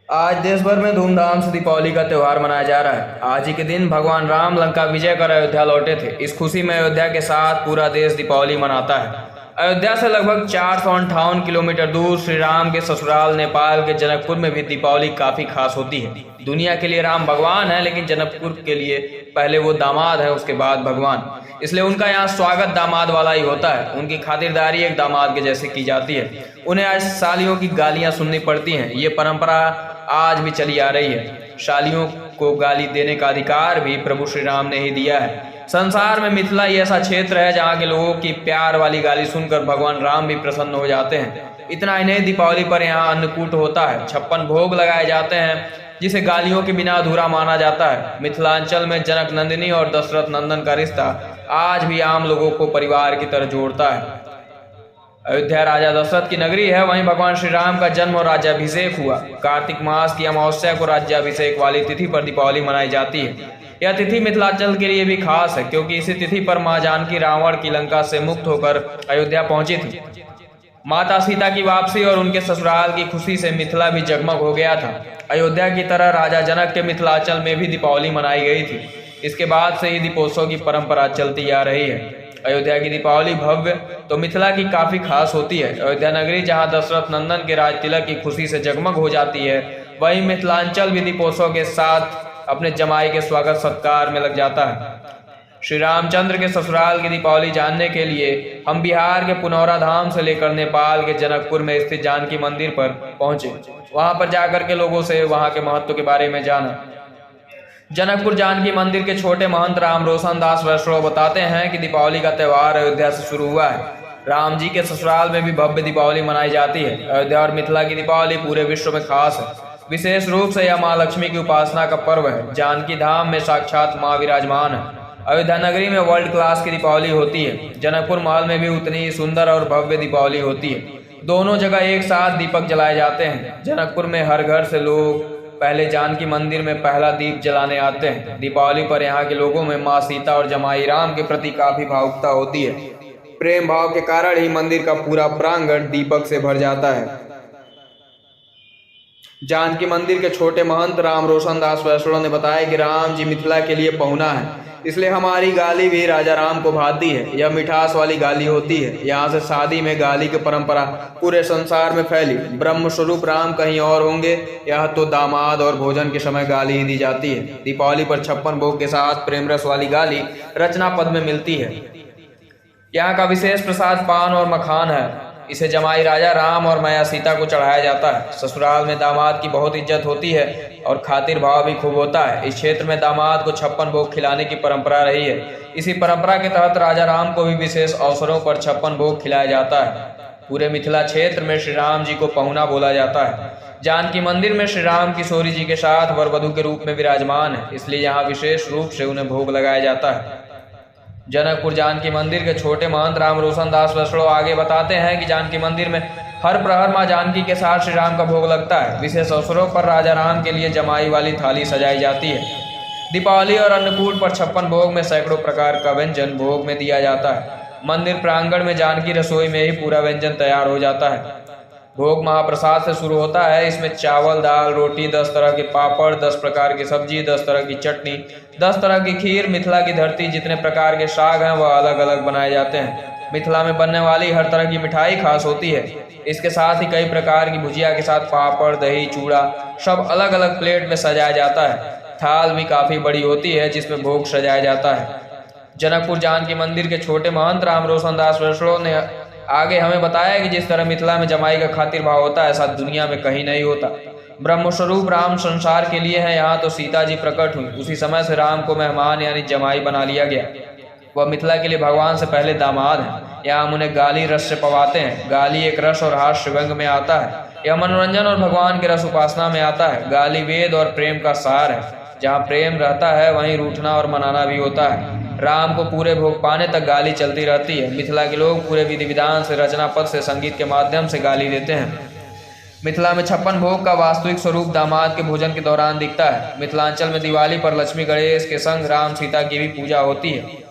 आज देश भर में धूमधाम से दीपावली का त्योहार मनाया जा रहा है। आज ही के दिन भगवान राम लंका विजय कर अयोध्या लौटे थे। इस खुशी में अयोध्या के साथ पूरा देश दीपावली मनाता है। अयोध्या से लगभग 458 किलोमीटर दूर श्री राम के ससुराल नेपाल के जनकपुर में भी दीपावली काफी खास होती है। दुनिया के लिए राम भगवान है, लेकिन जनकपुर के लिए पहले वो दामाद है, उसके बाद भगवान। इसलिए उनका यहाँ स्वागत दामाद वाला ही होता है। उनकी खातिरदारी एक दामाद के जैसे की जाती है। उन्हें आज सालियों की गालियां सुननी पड़ती हैं। ये परंपरा आज भी चली आ रही है। शालियों को गाली देने का अधिकार भी प्रभु श्री राम ने ही दिया है। संसार में मिथिला ही ऐसा क्षेत्र है जहाँ के लोगों की प्यार वाली गाली सुनकर भगवान राम भी प्रसन्न हो जाते हैं। इतना ही नहीं, दीपावली पर यहाँ अन्नकूट होता है। 56 भोग लगाए जाते हैं, जिसे गालियों के बिना अधूरा माना जाता है। मिथिलांचल में जनक नंदिनी और दशरथ नंदन का रिश्ता आज भी आम लोगों को परिवार की तरह जोड़ता है। अयोध्या राजा दशरथ की नगरी है। वहीं भगवान श्री राम का जन्म और राज्याभिषेक हुआ। कार्तिक मास की अमावस्या को राज्याभिषेक वाली तिथि पर दीपावली मनाई जाती है। यह तिथि मिथिलांचल के लिए भी खास है, क्योंकि इसी तिथि पर मां जानकी रावण की लंका से मुक्त होकर अयोध्या पहुंची थी। माता सीता की वापसी और उनके ससुराल की खुशी से मिथिला भी जगमग हो गया था। अयोध्या की तरह राजा जनक के मिथिलांचल में भी दीपावली मनाई गई थी। इसके बाद से ही दीपोत्सव की परंपरा चलती आ रही है। अयोध्या की दीपावली भव्य तो मिथिला की काफी खास होती है। अयोध्या नगरी जहां दशरथ नंदन के राज तिलक की खुशी से जगमग हो जाती है, वहीं मिथिलांचल भी दीपोत्सव के साथ अपने जमाई के स्वागत सत्कार में लग जाता है। श्री रामचंद्र के ससुराल की दीपावली जानने के लिए हम बिहार के पुनौरा धाम से लेकर नेपाल के जनकपुर में स्थित जानकी मंदिर पर पहुंचे। वहां पर जाकर के लोगों से वहां के महत्व के बारे में जाना। जनकपुर जानकी मंदिर के छोटे महंत राम रोशन दास वैष्णव बताते हैं कि दीपावली का त्यौहार अयोध्या से शुरू हुआ है। राम जी के ससुराल में भी भव्य दीपावली मनाई जाती है। अयोध्या और मिथिला की दीपावली पूरे विश्व में खास है। विशेष रूप से यह माँ लक्ष्मी की उपासना का पर्व है। जानकी धाम में साक्षात माँ विराजमान है। अयोध्या नगरी में वर्ल्ड क्लास की दीपावली होती है। जनकपुर महल में भी उतनी ही सुंदर और भव्य दीपावली होती है। दोनों जगह एक साथ दीपक जलाए जाते हैं। जनकपुर में हर घर से लोग पहले जानकी मंदिर में पहला दीप जलाने आते हैं। दीपावली पर यहाँ के लोगों में माँ सीता और जमाई राम के प्रति काफी भावुकता होती है। प्रेम भाव के कारण ही मंदिर का पूरा प्रांगण दीपक से भर जाता है। जानकी मंदिर के छोटे महंत राम रोशन दास वैष्णव ने बताया कि राम जी मिथिला के लिए पहुना है, इसलिए हमारी गाली भी राजा राम को भाती है। यह मिठास वाली गाली होती है। यहाँ से शादी में गाली की परंपरा पूरे संसार में फैली। ब्रह्म स्वरूप राम कहीं और होंगे, यह तो दामाद और भोजन के समय गाली ही दी जाती है। दीपावली पर 56 भोग के साथ प्रेम रस वाली गाली रचना पद में मिलती है। यहाँ का विशेष प्रसाद पान और मखान है। इसे जमाई राजा राम और मैया सीता को चढ़ाया जाता है। ससुराल में दामाद की बहुत इज्जत होती है और खातिर भाव भी खूब होता है। इस क्षेत्र में दामाद को 56 भोग खिलाने की परंपरा रही है। इसी परंपरा के तहत राजा राम को भी विशेष अवसरों पर 56 भोग खिलाया जाता है। पूरे मिथिला क्षेत्र में श्री राम जी को पहुना बोला जाता है। जानकी मंदिर में श्री राम किशोरी जी के साथ वर वधू के रूप में विराजमान है, इसलिए यहाँ विशेष रूप से उन्हें भोग लगाया जाता है। जनकपुर जानकी मंदिर के छोटे महंत राम रोशन दास वैष्णव आगे बताते हैं कि जानकी मंदिर में हर प्रहर मां जानकी के साथ श्री राम का भोग लगता है। विशेष अवसरों पर राजा राम के लिए जमाई वाली थाली सजाई जाती है। दीपावली और अन्नकूट पर 56 भोग में सैकड़ों प्रकार का व्यंजन भोग में दिया जाता है। मंदिर प्रांगण में जानकी रसोई में ही पूरा व्यंजन तैयार हो जाता है। भोग महाप्रसाद से शुरू होता है। इसमें चावल, दाल, रोटी, 10 तरह के पापड़, 10 प्रकार की सब्जी, 10 तरह की चटनी, 10 तरह की खीर। मिथिला की धरती जितने प्रकार के साग हैं वह अलग अलग बनाए जाते हैं। मिथिला में बनने वाली हर तरह की मिठाई खास होती है। इसके साथ ही कई प्रकार की भुजिया के साथ पापड़, दही, चूड़ा सब अलग अलग प्लेट में सजाया जाता है। थाल भी काफी बड़ी होती है जिसमें भोग सजाया जाता है। जनकपुर जानकी मंदिर के छोटे महंत राम रोशन दास वैष्णव ने आगे हमें बताया कि जिस तरह मिथिला में जमाई का खातिर भाव होता है, ऐसा दुनिया में कहीं नहीं होता। ब्रह्मस्वरूप राम संसार के लिए है। यहाँ तो सीता जी प्रकट हुई, उसी समय से राम को मेहमान यानी जमाई बना लिया गया। वह मिथिला के लिए भगवान से पहले दामाद है। यहाँ हम उन्हें गाली रस से पवाते हैं। गाली एक रस और हास्य व्यंग में आता है। यह मनोरंजन और भगवान के रस उपासना में आता है। गाली वेद और प्रेम का सार है। जहाँ प्रेम रहता है वहीं रूठना और मनाना भी होता है। राम को पूरे भोग पाने तक गाली चलती रहती है। मिथिला के लोग पूरे विधि विधान से रचना पद से संगीत के माध्यम से गाली देते हैं। मिथिला में 56 भोग का वास्तविक स्वरूप दामाद के भोजन के दौरान दिखता है। मिथिलांचल में दिवाली पर लक्ष्मी गणेश के संग राम सीता की भी पूजा होती है।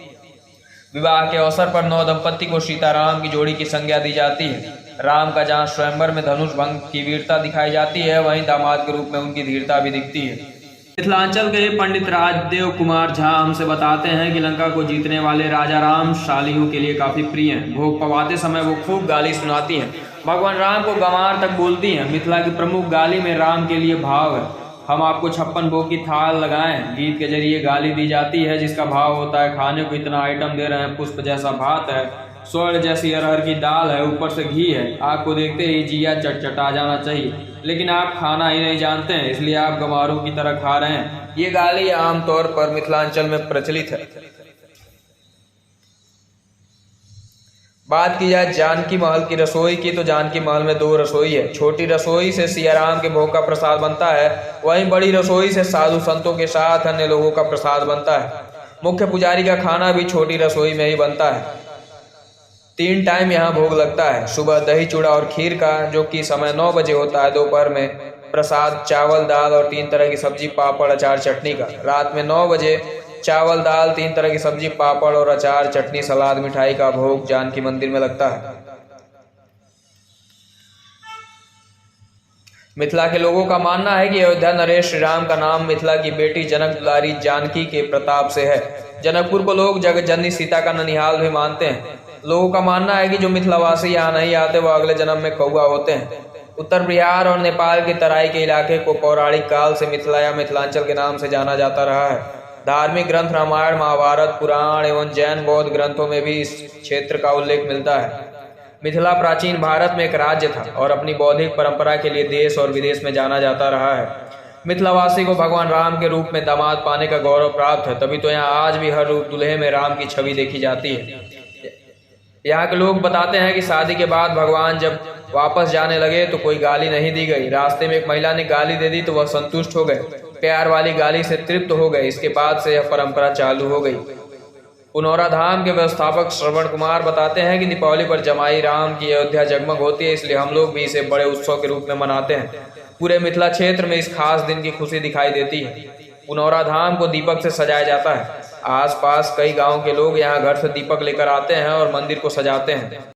विवाह के अवसर पर नव दंपत्ति को सीताराम की जोड़ी की संज्ञा दी जाती है। राम का जहाँ स्वयंवर में धनुष भंग की वीरता दिखाई जाती है, वहीं दामाद के रूप में उनकी धीरता भी दिखती है। मिथिलांचल के पंडित राजदेव कुमार झा हमसे बताते हैं कि लंका को जीतने वाले राजा राम शालियों के लिए काफी प्रिय हैं। भोग पवाते समय वो खूब गाली सुनाती हैं, भगवान राम को गंवार तक बोलती हैं। मिथिला की प्रमुख गाली में राम के लिए भाव है, हम आपको 56 भोग की थाल लगाएं। गीत के जरिए गाली दी जाती है जिसका भाव होता है, खाने को इतना आइटम दे रहे हैं, पुष्प जैसा भात है, स्वर्ण जैसी अरहर की दाल है, ऊपर से घी है, आपको देखते ही जिया चटचटा जाना चाहिए, लेकिन आप खाना ही नहीं जानते हैं, इसलिए आप गंवारों की तरह खा रहे हैं। ये गाली आमतौर पर मिथिलांचल में प्रचलित है। बात की जाए जानकी महल की रसोई की, तो जानकी महल में 2 रसोई है। छोटी रसोई से सियाराम के भोग का प्रसाद बनता है, वहीं बड़ी रसोई से साधु संतों के साथ अन्य लोगों का प्रसाद बनता है। मुख्य पुजारी का खाना भी छोटी रसोई में ही बनता है। 3 टाइम यहाँ भोग लगता है, सुबह दही चूड़ा और खीर का, जो कि समय 9 बजे होता है। दोपहर में प्रसाद चावल दाल और 3 तरह की सब्जी पापड़ अचार चटनी का। रात में 9 बजे चावल दाल 3 तरह की सब्जी पापड़ और अचार चटनी सलाद मिठाई का भोग जानकी मंदिर में लगता है। मिथिला के लोगों का मानना है कि अयोध्या नरेश श्री राम का नाम मिथिला की बेटी जनक दुलारी जानकी के प्रताप से है। जनकपुर को लोग जगत जननी सीता का ननिहाल भी मानते हैं। लोगों का मानना है कि जो मिथिलावासी यहाँ नहीं आते वो अगले जन्म में कौआ होते हैं। उत्तर बिहार और नेपाल के तराई के इलाके को पौराणिक काल से मिथिला या मिथिलांचल के नाम से जाना जाता रहा है। धार्मिक ग्रंथ रामायण, महाभारत, पुराण एवं जैन बौद्ध ग्रंथों में भी इस क्षेत्र का उल्लेख मिलता है। मिथिला प्राचीन भारत में एक राज्य था और अपनी बौद्धिक परंपरा के लिए देश और विदेश में जाना जाता रहा है। मिथिलावासी को भगवान राम के रूप में दामाद पाने का गौरव प्राप्त है, तभी तो यहाँ आज भी हर दूल्हे में राम की छवि देखी जाती है। यहाँ के लोग बताते हैं कि शादी के बाद भगवान जब वापस जाने लगे तो कोई गाली नहीं दी गई। रास्ते में एक महिला ने गाली दे दी तो वह संतुष्ट हो गए, प्यार वाली गाली से तृप्त हो गए। इसके बाद से यह परंपरा चालू हो गई। पुनौरा धाम के व्यवस्थापक श्रवण कुमार बताते हैं कि दीपावली पर जमाई राम की अयोध्या जगमग होती है, इसलिए हम लोग भी इसे बड़े उत्सव के रूप में मनाते हैं। पूरे मिथिला क्षेत्र में इस खास दिन की खुशी दिखाई देती है। पुनौरा धाम को दीपक से सजाया जाता है। आसपास कई गांव के लोग यहां घर से दीपक लेकर आते हैं और मंदिर को सजाते हैं।